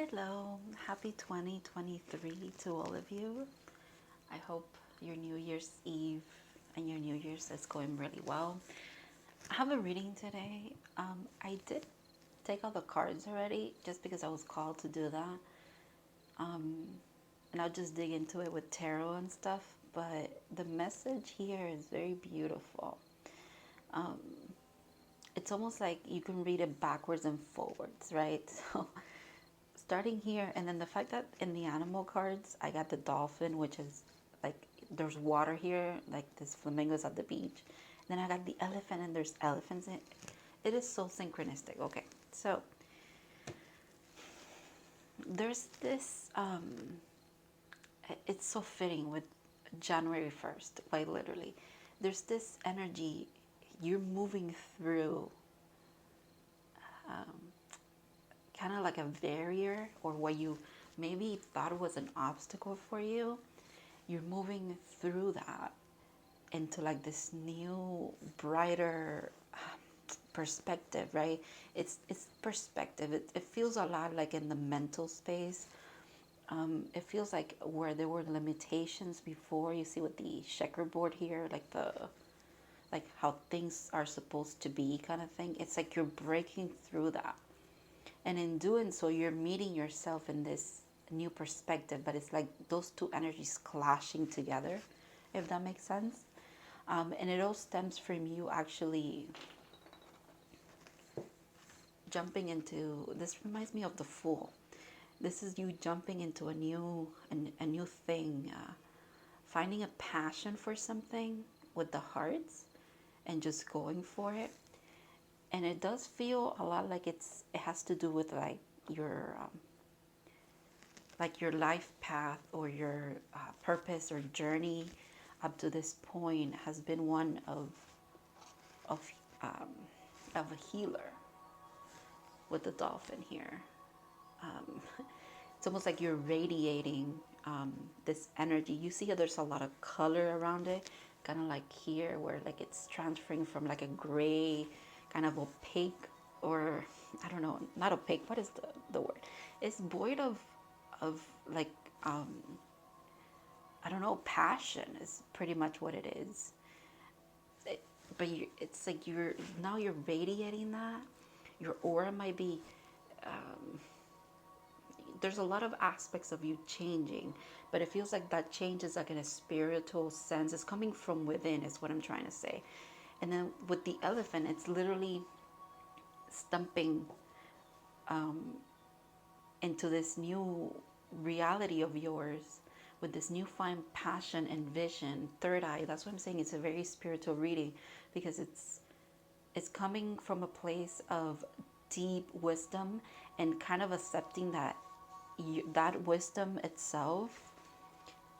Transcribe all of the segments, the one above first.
Hello, happy 2023 to all of you. I hope your New Year's Eve and your New Year's is going really well. I have a reading today. I did take all the cards already just because I was called to do that. And I'll just dig into it with tarot and stuff. But the message here is very beautiful. It's almost like you can read it backwards and forwards, right? So starting here, and then the fact that in the animal cards I got the dolphin, which is like there's water here, like this flamingos at the beach. And then I got the elephant, and there's elephants in it. It is so synchronistic. Okay, so there's this it's so fitting with January 1st, quite literally. There's this energy you're moving through, kind of like a barrier, or what you maybe thought was an obstacle for you. You're moving through that into like this new, brighter perspective, right? It's perspective. It feels a lot like in the mental space. It feels like where there were limitations before. You see with the checkerboard here, like how things are supposed to be, kind of thing. It's like you're breaking through that, and in doing so, you're meeting yourself in this new perspective. But it's like those two energies clashing together, if that makes sense. And it all stems from you actually jumping into, this reminds me of the Fool. This is you jumping into a new thing, finding a passion for something with the hearts and just going for it. And it does feel a lot like it has to do with like your life path, or your purpose or journey up to this point has been one of um, of a healer, with the dolphin here. Um, it's almost like you're radiating this energy. You see how there's a lot of color around it, kind of like here, where like it's transferring from like a gray, kind of opaque, or I don't know, not opaque. What is the word? It's void of like I don't know, passion is pretty much what it is. But it's like you're radiating that. Your aura might be, there's a lot of aspects of you changing, but it feels like that change is like in a spiritual sense. It's coming from within, is what I'm trying to say. And then with the elephant, it's literally stumping into this new reality of yours, with this newfound passion and vision, third eye. That's what I'm saying. It's a very spiritual reading, because it's coming from a place of deep wisdom, and kind of accepting that that wisdom itself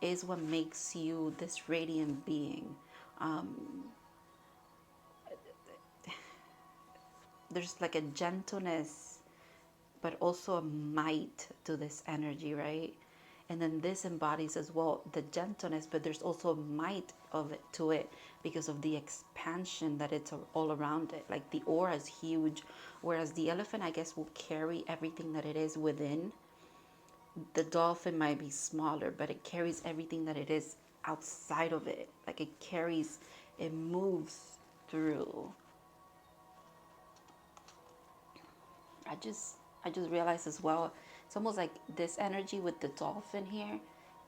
is what makes you this radiant being. There's like a gentleness, but also a might to this energy, right? And then this embodies as well the gentleness, but there's also a might of it to it, because of the expansion that it's all around it. Like the aura is huge, whereas the elephant, I guess, will carry everything that it is within. The dolphin might be smaller, but it carries everything that it is outside of it. Like it moves through. I just realized as well, it's almost like this energy with the dolphin here,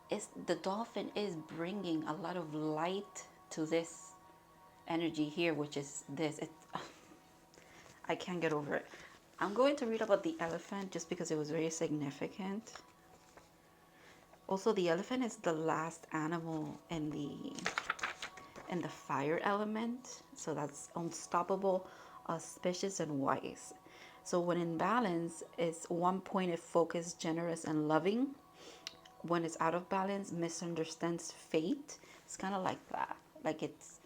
is the dolphin is bringing a lot of light to this energy here, which is this. I can't get over it. I'm going to read about the elephant just because it was very significant. Also, the elephant is the last animal in the fire element, so that's unstoppable, auspicious, and wise. So when in balance, it's one pointed, focused, generous, and loving. When it's out of balance, misunderstands fate. It's kind of like that. Like it's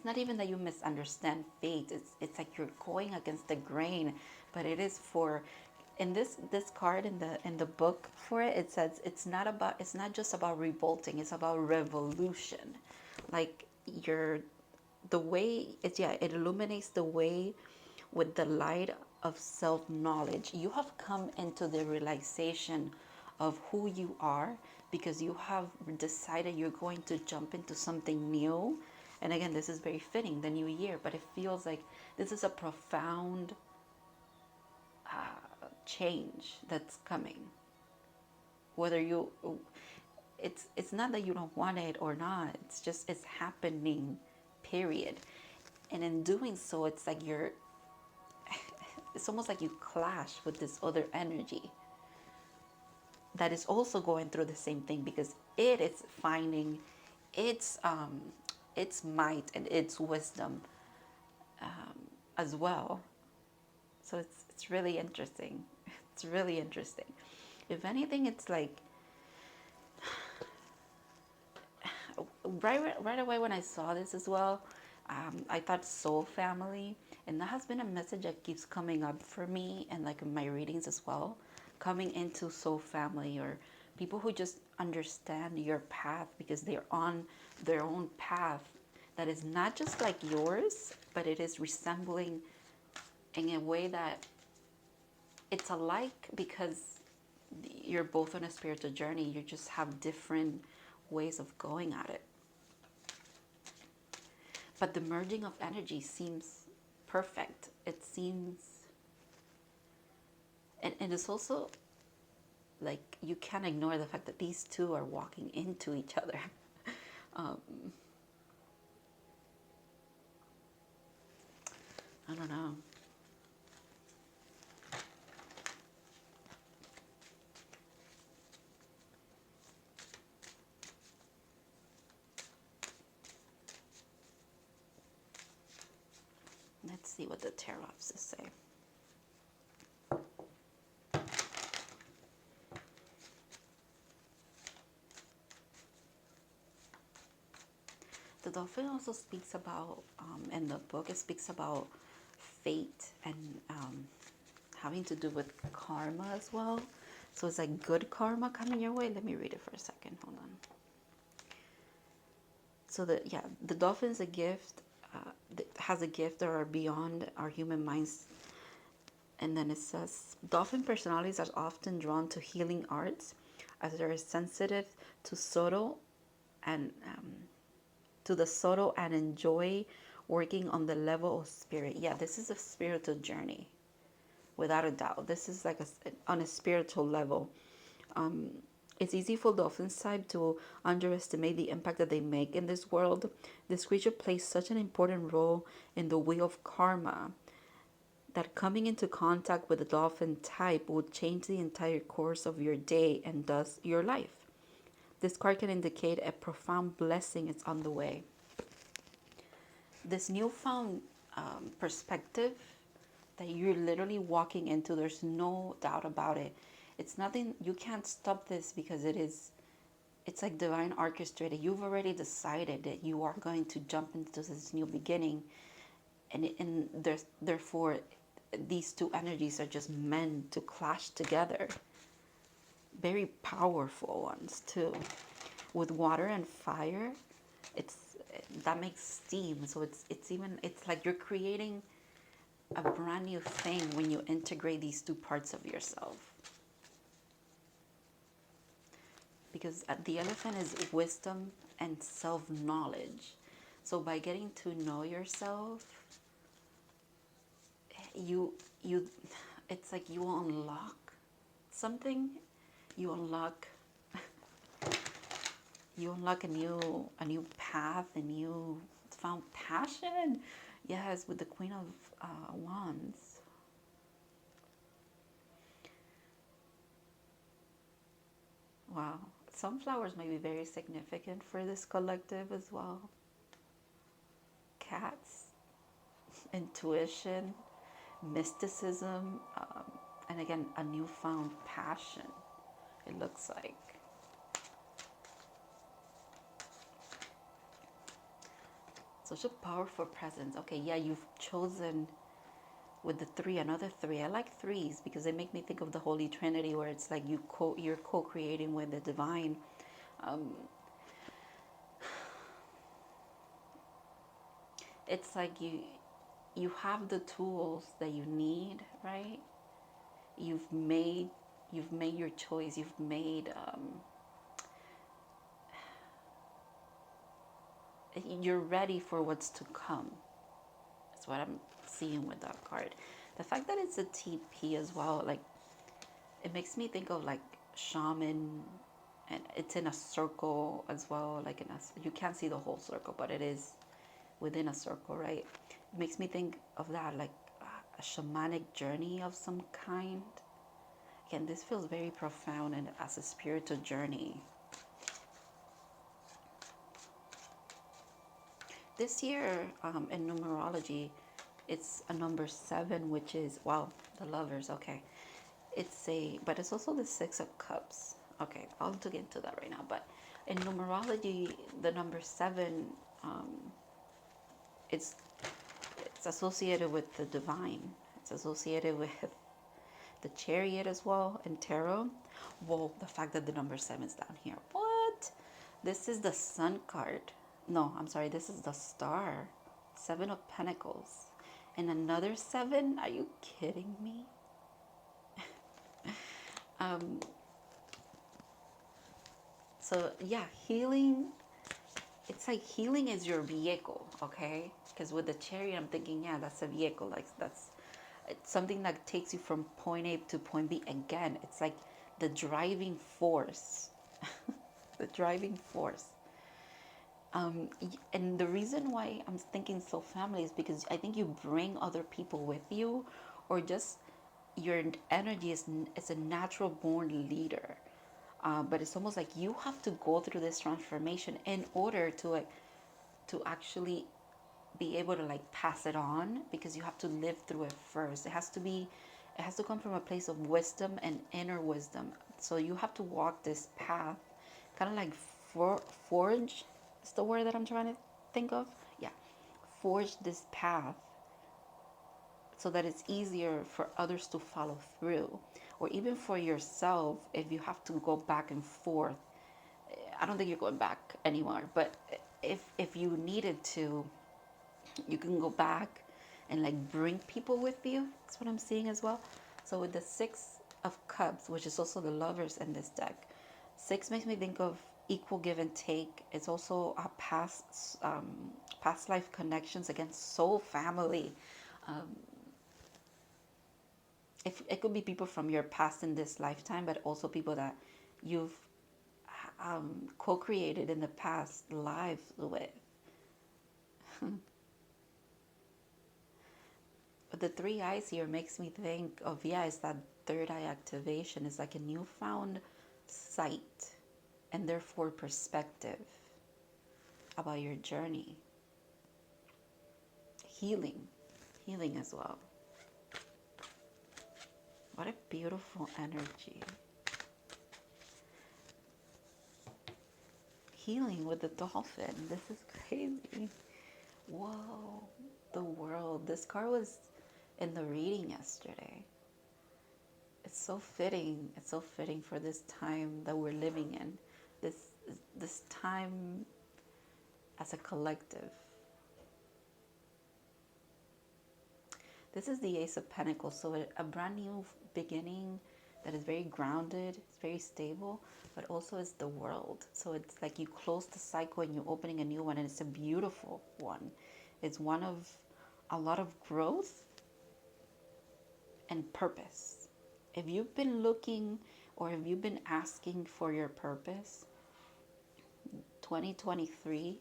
not even that you misunderstand fate. It's like you're going against the grain, but it is for, in this card in the book for it, it says it's not just about revolting, it's about revolution. Like you're the way it's, yeah, it illuminates the way with the light of self knowledge. You have come into the realization of who you are because you have decided you're going to jump into something new. And again, this is very fitting, the new year, but it feels like this is a profound change that's coming. Whether you, it's not that you don't want it or not, it's just it's happening, period. And in doing so, it's like you're, it's almost like you clash with this other energy that is also going through the same thing because it is finding its might and its wisdom as well. So it's really interesting. It's really interesting. If anything, it's like right away when I saw this as well, I thought soul family, and that has been a message that keeps coming up for me and like in my readings as well, coming into soul family or people who just understand your path because they're on their own path that is not just like yours, but it is resembling in a way that it's alike because you're both on a spiritual journey. You just have different ways of going at it. But the merging of energy seems perfect. It seems, and it's also like you can't ignore the fact that these two are walking into each other. um, I don't know. Let's see what the tarot has to say. The dolphin also speaks about, in the book, it speaks about fate and having to do with karma as well. So it's like good karma coming your way. Let me read it for a second. Hold on. So the dolphin is a gift, has a gift that are beyond our human minds. And then it says, dolphin personalities are often drawn to healing arts as they are sensitive to subtle and to the subtle and enjoy working on the level of spirit. Yeah, this is a spiritual journey, without a doubt. This is like on a spiritual level. It's easy for dolphins type to underestimate the impact that they make in this world. This creature plays such an important role in the wheel of karma that coming into contact with the dolphin type would change the entire course of your day and thus your life. This card can indicate a profound blessing is on the way. This newfound perspective that you're literally walking into, there's no doubt about it. It's nothing, you can't stop this because it's like divine orchestrated. You've already decided that you are going to jump into this new beginning, and therefore these two energies are just meant to clash together. Very powerful ones too. With water and fire, it's that makes steam. So it's like you're creating a brand new thing when you integrate these two parts of yourself. Because the elephant is wisdom and self-knowledge. So by getting to know yourself, you it's like you unlock something. You unlock a new path, a new found passion. Yes, with the Queen of Wands. Wow. Sunflowers may be very significant for this collective as well. Cats, intuition, mysticism, and again, a newfound passion, it looks like. Such a powerful presence. Okay, yeah, you've chosen with the three, another three. I like threes because they make me think of the Holy Trinity, where it's like you're co-creating with the divine. It's like you have the tools that you need, right? You've made you've made your choice. You've made you're ready for what's to come. That's what I'm seeing with that card. The fact that it's a TP as well, like it makes me think of like shaman, and it's in a circle as well. Like in a, you can't see the whole circle, but it is within a circle, right? It makes me think of that, like a shamanic journey of some kind. Again, this feels very profound and as a spiritual journey. This year, in numerology, it's a number 7, which is, wow, the lovers, okay. It's a, but it's also the 6 of cups. Okay, I'll get into that right now. But in numerology, the number 7, um, it's it's associated with the divine. It's associated with the chariot as well in tarot. Well, the fact that the number 7 is down here. What? This is the sun card. No, I'm sorry. This is the star. 7 of Pentacles. And another 7? Are you kidding me? So yeah, healing. It's like healing is your vehicle, okay? Because with the chariot, I'm thinking, yeah, that's a vehicle. Like that's it's something that takes you from point A to point B. Again, it's like the driving force. The driving force. And the reason why I'm thinking so family is because I think you bring other people with you, or just your energy is a natural born leader. But it's almost like you have to go through this transformation in order to like to actually be able to like pass it on, because you have to live through it first. It has to come from a place of wisdom and inner wisdom. So you have to walk this path, kind of like forge is the word that I'm trying to think of. Yeah, forge this path so that it's easier for others to follow through, or even for yourself if you have to go back and forth. I don't think you're going back anymore, but if you needed to, you can go back and like bring people with you. That's what I'm seeing as well. So with the 6 of Cups, which is also the lovers in this deck, 6 makes me think of equal give and take. It's also a past life connections, again, soul family. If it could be people from your past in this lifetime, but also people that you've co-created in the past lives with. But the 3 eyes here makes me think of, yeah, it's that third eye activation. It's like a newfound sight and therefore perspective about your journey. Healing as well. What a beautiful energy. Healing with the dolphin. This is crazy. Whoa, the world. This card was in the reading yesterday. It's so fitting. It's so fitting for this time that we're living in. This time as a collective. This is the Ace of Pentacles, so a brand new beginning that is very grounded, it's very stable, but also is the world. So it's like you close the cycle and you're opening a new one, and it's a beautiful one. It's one of a lot of growth and purpose. If you've been looking or if you've been asking for your purpose, 2023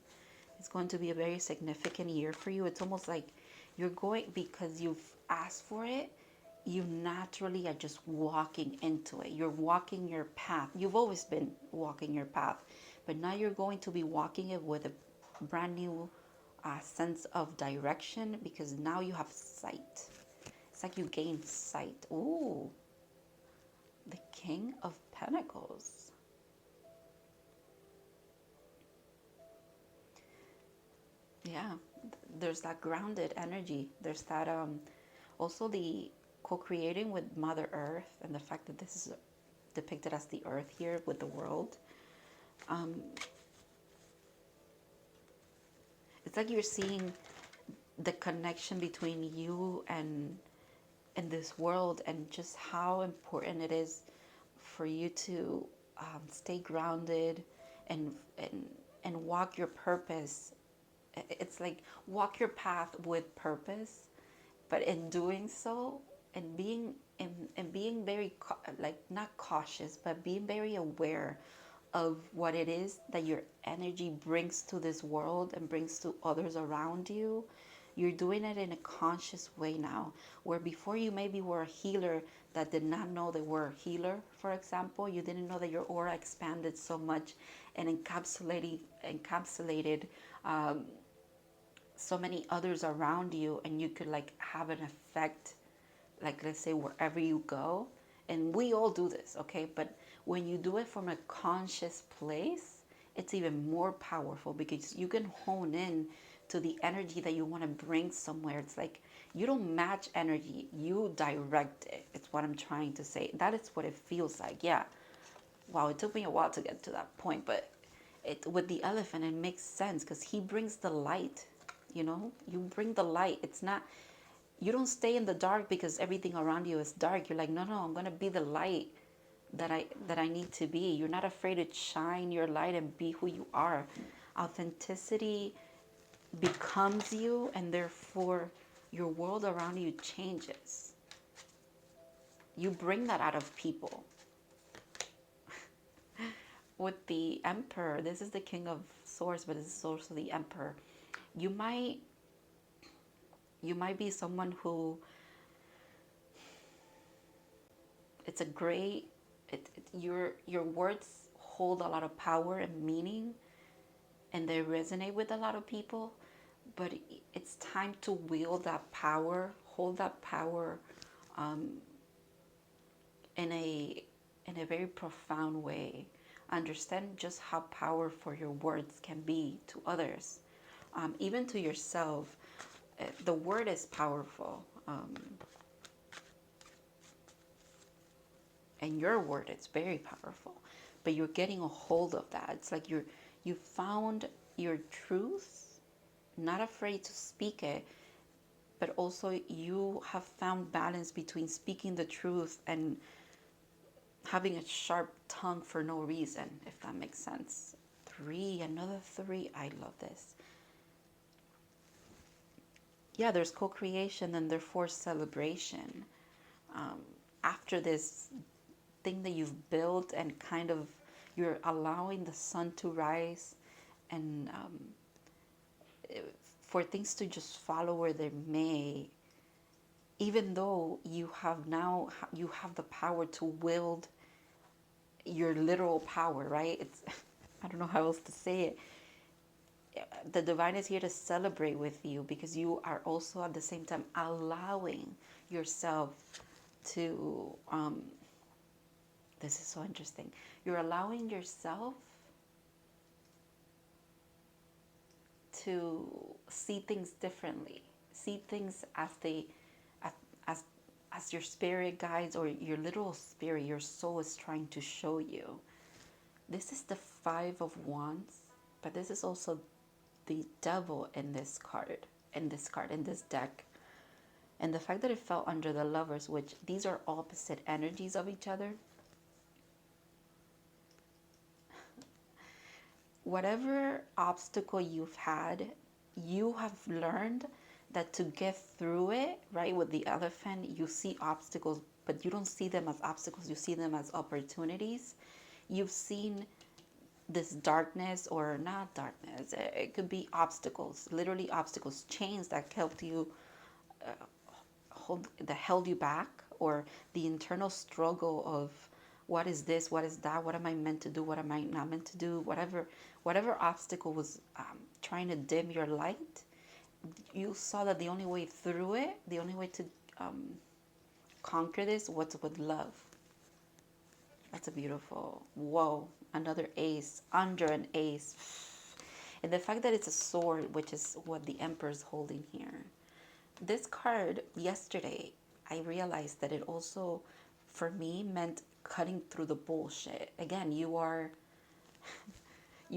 is going to be a very significant year for you. It's almost like you're going, because you've asked for it, you naturally are just walking into it. You're walking your path. You've always been walking your path, but now you're going to be walking it with a brand new sense of direction, because now you have sight. It's like you gain sight. Ooh, the King of Pentacles. Yeah, there's that grounded energy. There's that also the co-creating with Mother Earth, and the fact that this is depicted as the earth here with the world. It's like you're seeing the connection between you and this world, and just how important it is for you to stay grounded and and and walk your purpose. It's like walk your path with purpose, but in doing so, and being very like not cautious, but being very aware of what it is that your energy brings to this world and brings to others around you. You're doing it in a conscious way now, where before you maybe were a healer that did not know they were a healer. For example, you didn't know that your aura expanded so much and encapsulated so many others around you, and you could like have an effect, like let's say wherever you go. And we all do this, okay? But when you do it from a conscious place, it's even more powerful, because you can hone in to the energy that you want to bring somewhere. It's like you don't match energy, you direct it. It's what I'm trying to say. That is what it feels like. Yeah. Wow, it took me a while to get to that point, but with the elephant, it makes sense because he brings the light. You bring the light. It's not, you don't stay in the dark because everything around you is dark. You're like, no, no, I'm gonna be the light that I need to be. You're not afraid to shine your light and be who you are. Authenticity becomes you, and therefore your world around you changes. You bring that out of people. With the Emperor, this is the King of Swords, but this is also the Emperor. You might be someone who, it's a great, your words hold a lot of power and meaning, and they resonate with a lot of people. But it's time to wield that power, hold that power, in a very profound way. Understand just how powerful your words can be to others, even to yourself. The word is powerful, and your word is very powerful. But you're getting a hold of that. It's like you found your truth, not afraid to speak it, but also you have found balance between speaking the truth and having a sharp tongue for no reason, if that makes sense. Three, another three. I love this. Yeah, there's co-creation and therefore celebration. After this thing that you've built, and kind of you're allowing the sun to rise, and for things to just follow where they may, even though you have the power to wield your literal power, right? It's I don't know how else to say it. The divine is here to celebrate with you, because you are also at the same time allowing yourself to this is so interesting. You're allowing yourself to see things differently, see things as they as as your spirit guides, or your literal spirit, your soul is trying to show you. This is the Five of Wands, but this is also the Devil in this deck. And the fact that it fell under the Lovers, which these are opposite energies of each other. Whatever obstacle you've had, you have learned that to get through it, right? With the elephant, you see obstacles, but you don't see them as obstacles, you see them as opportunities. You've seen this darkness, or not darkness, it could be obstacles, literally obstacles, chains that helped you that held you back, or the internal struggle of what is this, what is that, what am I meant to do, what am I not meant to do, whatever obstacle was trying to dim your light. You saw that the only way through it, the only way to conquer this was with love. That's a beautiful, whoa, another ace under an ace. And the fact that it's a sword, which is what the Emperor's holding here. This card, yesterday, I realized that it also, for me, meant cutting through the bullshit. Again, you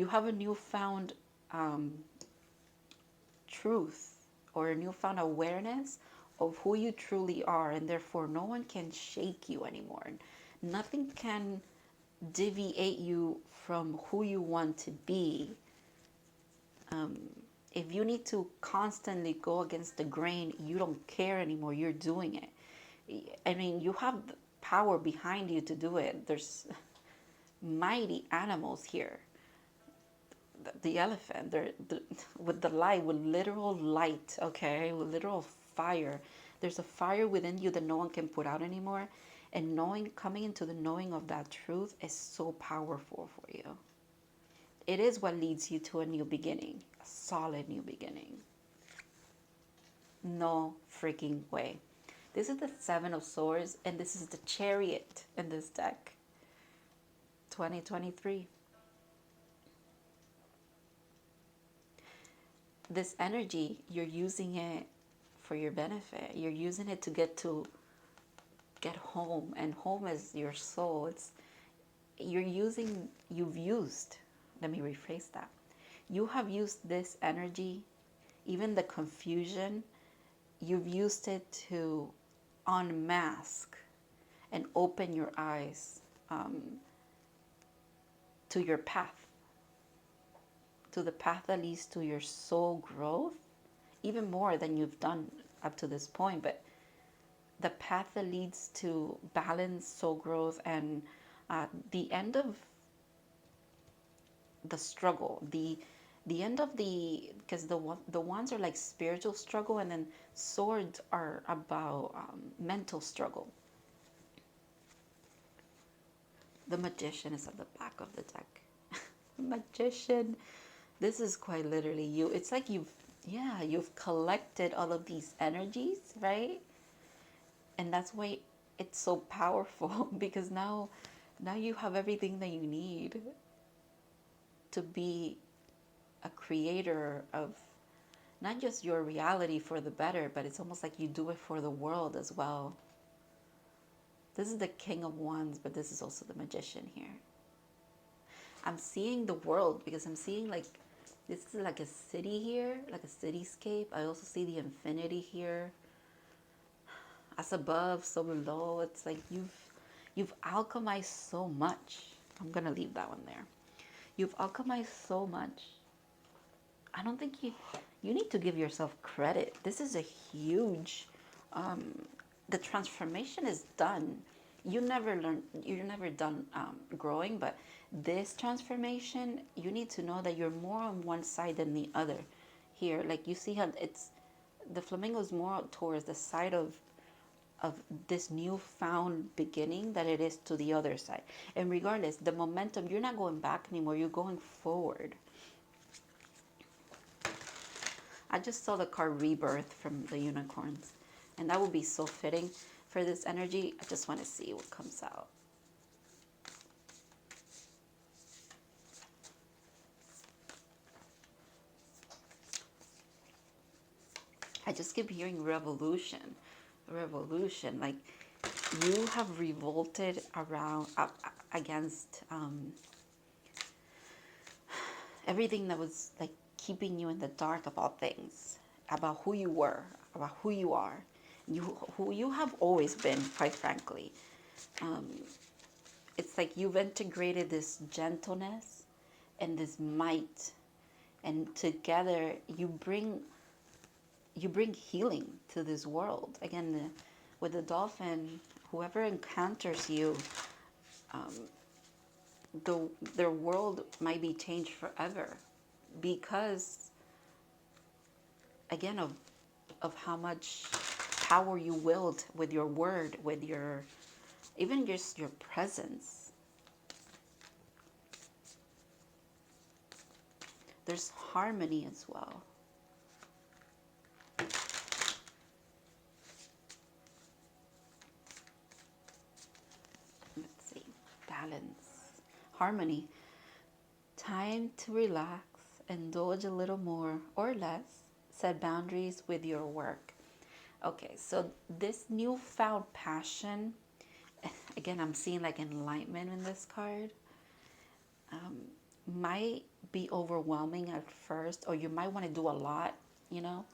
have a newfound truth, or a newfound awareness of who you truly are, and therefore no one can shake you anymore. Nothing can deviate you from who you want to be. If you need to constantly go against the grain, you don't care anymore. You're doing it. I mean, you have the power behind you to do it. There's mighty animals here. The elephant, with the light, with literal light, okay, with literal fire. There's a fire within you that no one can put out anymore. And knowing, coming into the knowing of that truth is so powerful for you. It is what leads you to a new beginning, a solid new beginning. No freaking way. This is the Seven of Swords, and this is the Chariot in this deck. 2023. This energy, you're using it for your benefit. You're using it to get home, and home is your soul. It's you've used, let me rephrase that. You have used this energy, even the confusion, you've used it to unmask and open your eyes to your path, to the path that leads to your soul growth, even more than you've done up to this point. But the path that leads to balance, soul growth, and the end of the struggle, the end of the, because the ones are like spiritual struggle, and then swords are about mental struggle. The Magician is at the back of the deck. Magician, this is quite literally you. It's like you've collected all of these energies, right? And that's why it's so powerful, because now you have everything that you need to be a creator of not just your reality for the better, but it's almost like you do it for the world as well. This is the King of Wands, but this is also the Magician here. I'm seeing the world, because I'm seeing like, this is like a city here, like a cityscape. I also see the infinity here. As above, so below. It's like you've alchemized so much. I'm gonna leave that one there. You've alchemized so much. I don't think you need to give yourself credit. This is a huge, the transformation is done. You're never done growing, but this transformation, you need to know that you're more on one side than the other. Here, like you see how the flamingo is more towards the side of this newfound beginning that it is to the other side. And regardless, the momentum, you're not going back anymore, you're going forward. I just saw the card Rebirth from the unicorns, and that would be so fitting for this energy. I just want to see what comes out. I just keep hearing revolution, revolution. Like you have revolted around against everything that was like keeping you in the dark about things, about who you were, about who you are, who you have always been, quite frankly. It's like you've integrated this gentleness and this might, and together you bring healing to this world. Again, with the dolphin, whoever encounters you, their world might be changed forever, because again of how much power you wield with your word, with your even just your presence. There's harmony as well. Let's see, balance, harmony, time to relax, indulge a little more or less, set boundaries with your work. Okay, so this newfound passion, again, I'm seeing like enlightenment in this card, might be overwhelming at first, or you might want to do a lot, you know,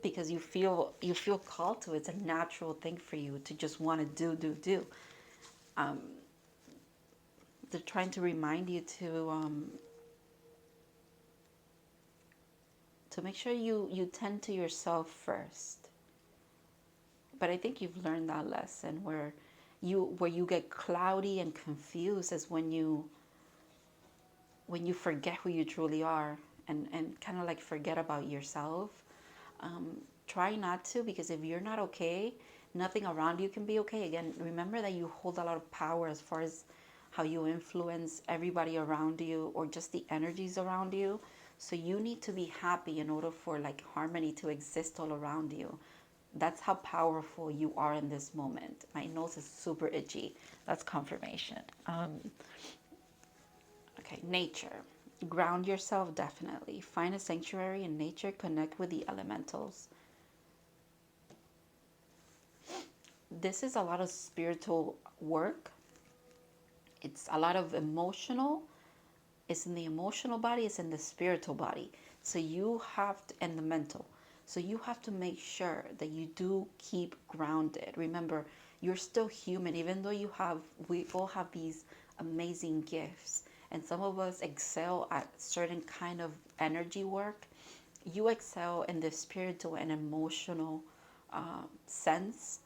because you feel called to it. It's a natural thing for you to just want to do. They're trying to remind you to make sure you tend to yourself first. But I think you've learned that lesson where you get cloudy and confused is when you forget who you truly are, and kind of like forget about yourself. Try not to, because if you're not okay, nothing around you can be okay. Again, remember that you hold a lot of power as far as how you influence everybody around you or just the energies around you. So you need to be happy in order for like harmony to exist all around you. That's how powerful you are in this moment. My nose is super itchy. That's confirmation. Okay, nature. Ground yourself, definitely. Find a sanctuary in nature. Connect with the elementals. This is a lot of spiritual work. It's a lot of emotional. It's in the emotional body. It's in the spiritual body. So you have to, and the mental. So you have to make sure that you do keep grounded. Remember, you're still human, even though we all have these amazing gifts. And some of us excel at certain kind of energy work. You excel in the spiritual and emotional sense.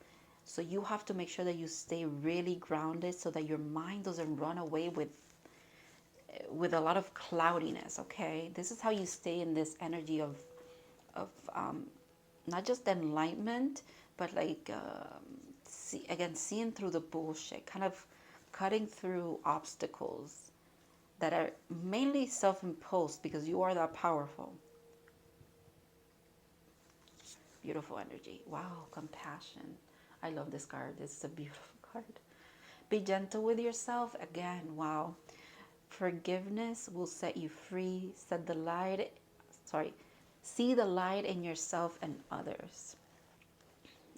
So you have to make sure that you stay really grounded so that your mind doesn't run away with a lot of cloudiness. Okay, this is how you stay in this energy of not just enlightenment, but like seeing through the bullshit, kind of cutting through obstacles that are mainly self-imposed because you are that powerful. Beautiful energy. Wow, compassion. I love this card. This is a beautiful card. Be gentle with yourself. Again, wow. Forgiveness will set you free. See the light in yourself and others.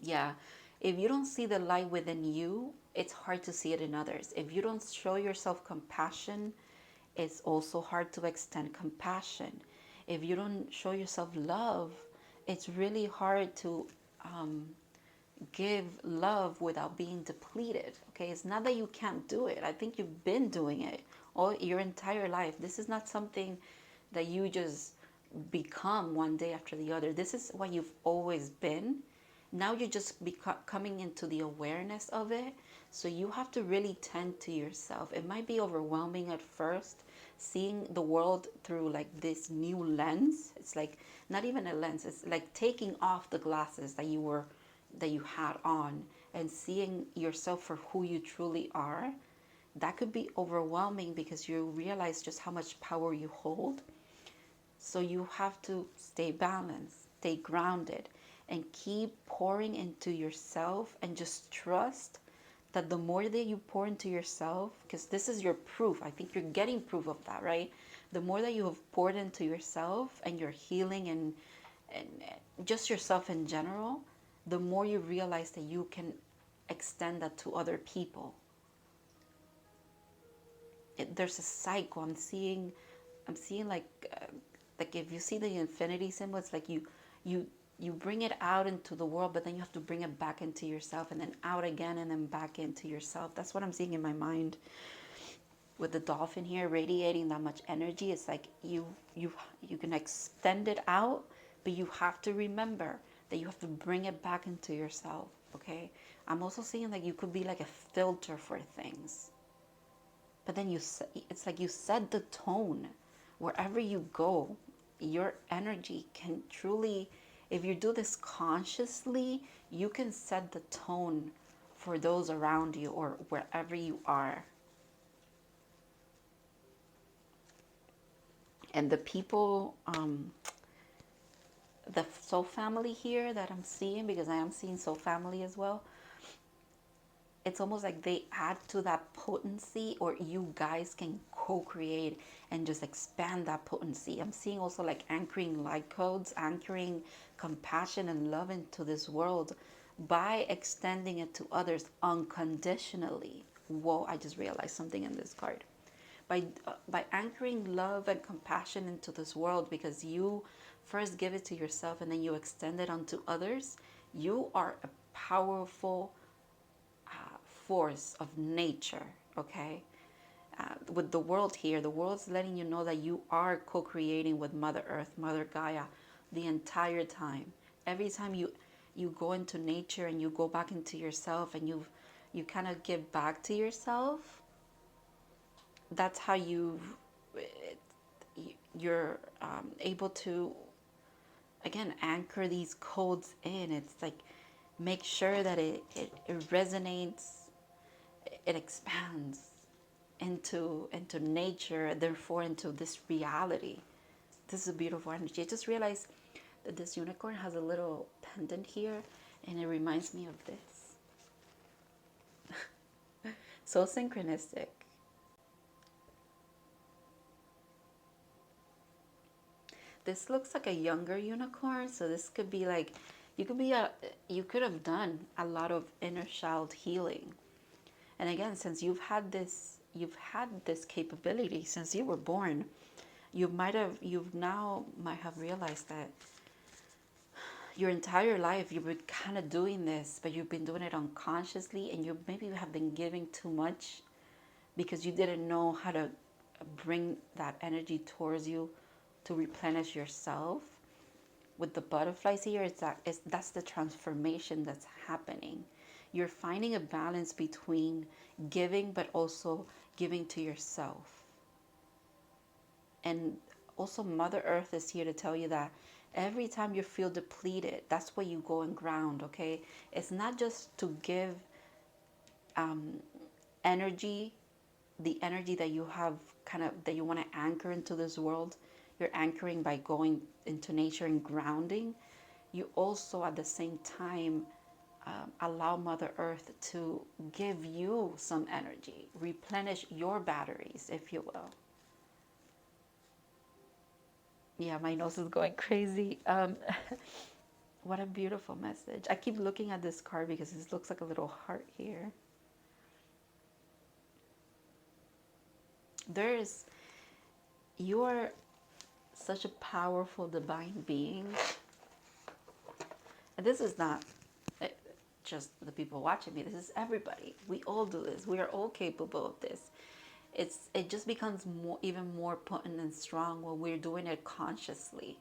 Yeah. If you don't see the light within you, it's hard to see it in others. If you don't show yourself compassion, it's also hard to extend compassion. If you don't show yourself love, it's really hard to give love without being depleted. Okay, it's not that you can't do it. I think you've been doing it all your entire life. This is not something that you just become one day after the other. This is what you've always been. Now you're just coming into the awareness of it. So you have to really tend to yourself. It might be overwhelming at first, seeing the world through like this new lens. It's like not even a lens. It's like taking off the glasses that you had on and seeing yourself for who you truly are. That could be overwhelming because you realize just how much power you hold. So you have to stay balanced, stay grounded, and keep pouring into yourself, and just trust that the more that you pour into yourself, because this is your proof, I think you're getting proof of that, right? The more that you have poured into yourself and your healing and just yourself in general, the more you realize that you can extend that to other people. There's a cycle. I'm seeing like if you see the infinity symbol, it's like you bring it out into the world, but then you have to bring it back into yourself, and then out again, and then back into yourself. That's what I'm seeing in my mind with the dolphin here radiating that much energy. It's like you can extend it out, but you have to remember that you have to bring it back into yourself. Okay, I'm also seeing like you could be like a filter for things, but then it's like you set the tone wherever you go. Your energy can truly, if you do this consciously, you can set the tone for those around you or wherever you are. And the people, the soul family here that I'm seeing, because I am seeing soul family as well, it's almost like they add to that potency, or you guys can co-create and just expand that potency. I'm seeing also like anchoring light codes, anchoring compassion and love into this world by extending it to others unconditionally. Whoa, I just realized something in this card. By anchoring love and compassion into this world, because you first give it to yourself and then you extend it onto others, you are a powerful force of nature, okay? With the world here, the world's letting you know that you are co-creating with Mother Earth, Mother Gaia, the entire time. Every time you go into nature and you go back into yourself and you kind of give back to yourself, that's how you're able to again anchor these codes in. It's like make sure that it resonates, it expands into nature, therefore into this reality. This is a beautiful energy. I just realized that this unicorn has a little pendant here and it reminds me of this. So synchronistic. This looks like a younger unicorn, so this could be like you could have done a lot of inner child healing. And again, since you've had this capability since you were born, you've now might have realized that your entire life you've been kind of doing this, but you've been doing it unconsciously, and you maybe have been giving too much because you didn't know how to bring that energy towards you to replenish yourself. With the butterflies here, that's the transformation that's happening. You're finding a balance between giving but also giving to yourself. And also Mother Earth is here to tell you that every time you feel depleted, that's where you go and ground, okay? It's not just to give energy, the energy that you have kind of that you want to anchor into this world. You're anchoring by going into nature and grounding. You also at the same time allow Mother Earth to give you some energy, replenish your batteries, if you will. Yeah, my nose is going crazy. What a beautiful message. I keep looking at this card because it looks like a little heart here. You are such a powerful divine being. And this is not just the people watching me. This is everybody. We all do this. We are all capable of this. It just becomes even more potent and strong when we're doing it consciously.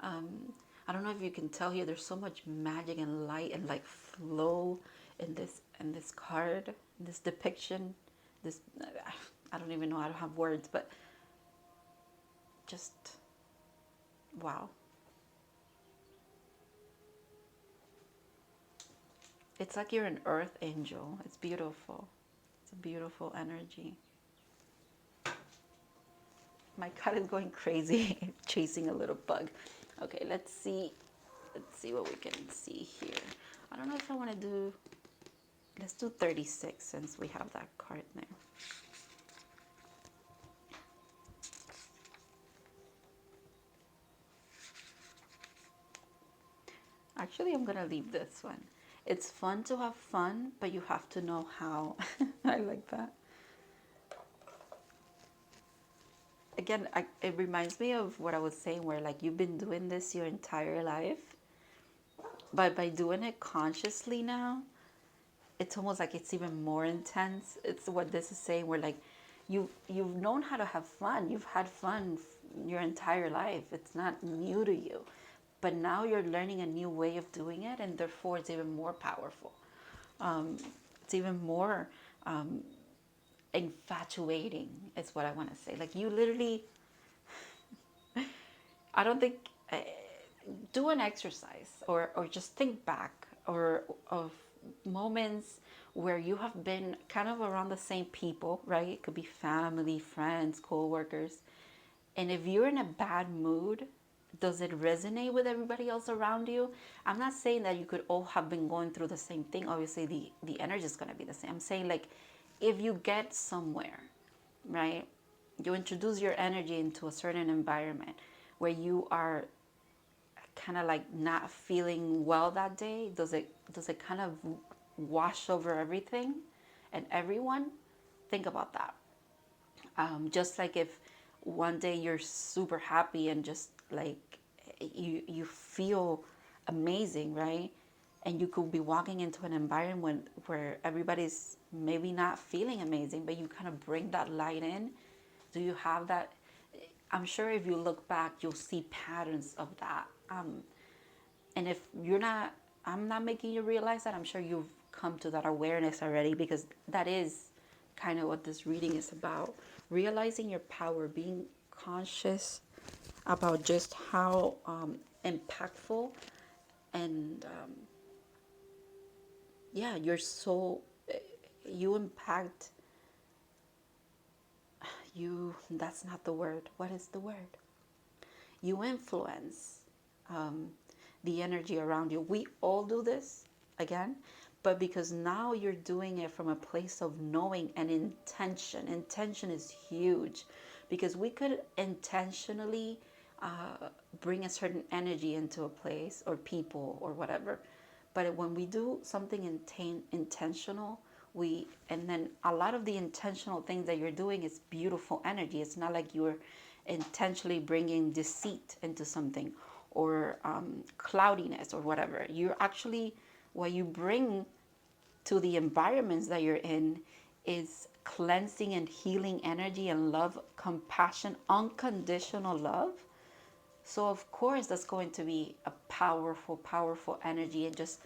I don't know if you can tell here. There's so much magic and light and like flow in this card, this depiction. This I don't even know how to have words, but just wow. It's like you're an earth angel. It's beautiful. It's a beautiful energy. My cat is going crazy chasing a little bug. Okay, let's see what we can see here. I don't know if I want to do, let's do 36 since we have that card there. Actually, I'm gonna leave this one. It's fun to have fun, but you have to know how. I like that. Again, it reminds me of what I was saying, where like you've been doing this your entire life, but by doing it consciously now, it's almost like it's even more intense. It's what this is saying, where like you've known how to have fun. You've had fun your entire life. It's not new to you, but now you're learning a new way of doing it, and therefore it's even more powerful. It's even more infatuating is what I want to say. Like you literally, I don't think, do an exercise or just think back or of moments where you have been kind of around the same people, right? It could be family, friends, co-workers. And if you're in a bad mood, does it resonate with everybody else around you? I'm not saying that you could all have been going through the same thing. Obviously, the energy is going to be the same. I'm saying like if you get somewhere, right? You introduce your energy into a certain environment where you are kind of like not feeling well that day, does it kind of wash over everything and everyone? Think about that. Just like if one day you're super happy and just like you feel amazing, right? And you could be walking into an environment where everybody's maybe not feeling amazing, but you kind of bring that light in. Do you have that? I'm sure if you look back, you'll see patterns of that. And if you're not, I'm not making you realize that. I'm sure you've come to that awareness already, because that is kind of what this reading is about. Realizing your power, being conscious about just how impactful and yeah, you're so, you impact, you, that's not the word. What is the word? You influence um, the energy around you. We all do this again, but because now you're doing it from a place of knowing and intention. Intention is huge, because we could intentionally bring a certain energy into a place or people or whatever, but when we do something intentional, we, and then a lot of the intentional things that you're doing is beautiful energy. It's not like you're intentionally bringing deceit into something, or cloudiness or whatever. You're actually, what you bring to the environments that you're in is cleansing and healing energy and love, compassion, unconditional love. So of course that's going to be a powerful, powerful energy, and just,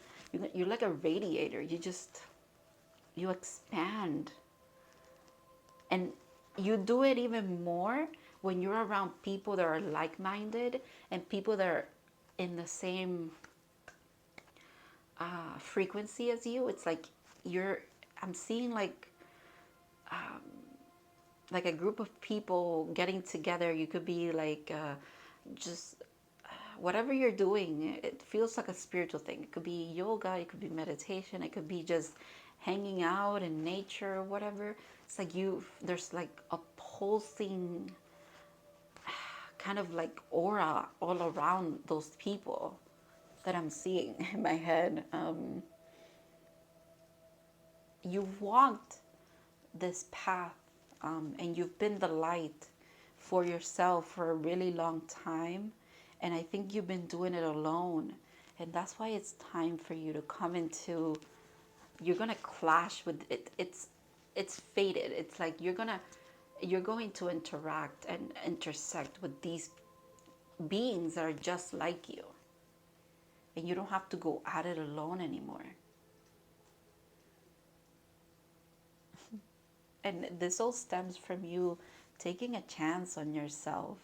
you're like a radiator. You just, you expand, and you do it even more when you're around people that are like-minded, and people that are in the same frequency as you. It's like you're, I'm seeing like a group of people getting together. You could be like just whatever you're doing, it feels like a spiritual thing. It could be yoga, it could be meditation, it could be just hanging out in nature, whatever. It's like you, there's like a pulsing kind of like aura all around those people that I'm seeing in my head. You've walked this path, and you've been the light for yourself for a really long time. And I think you've been doing it alone. And that's why it's time for you to come into, you're going to clash with it. It's fated. It's like you're going to interact and intersect with these beings that are just like you. And you don't have to go at it alone anymore. And this all stems from you taking a chance on yourself,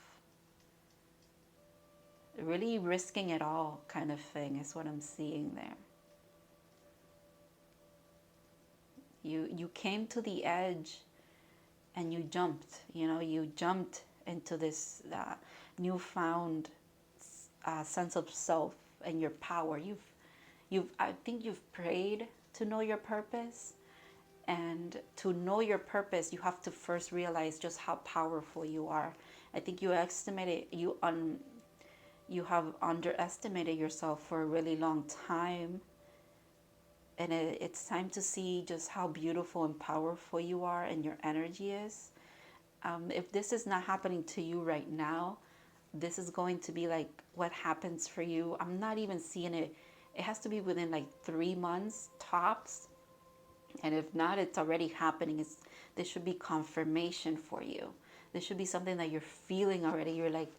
really risking it all, kind of thing is what I'm seeing there. You came to the edge and you jumped. You jumped into this newfound sense of self and your power. I think you've prayed to know your purpose. And to know your purpose, you have to first realize just how powerful you are. I think you have underestimated yourself for a really long time. And it's time to see just how beautiful and powerful you are and your energy is. If this is not happening to you right now, this is going to be like what happens for you. I'm not even seeing it. It has to be within like 3 months tops. And if not, it's already happening. This should be confirmation for you. This should be something that you're feeling already. You're like,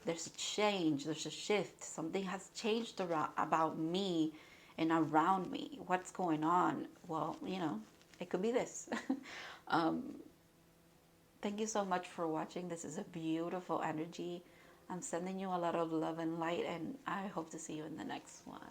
there's a change, there's a shift. Something has changed about me and around me. What's going on? Well, it could be this. Thank you so much for watching. This is a beautiful energy. I'm sending you a lot of love and light, and I hope to see you in the next one.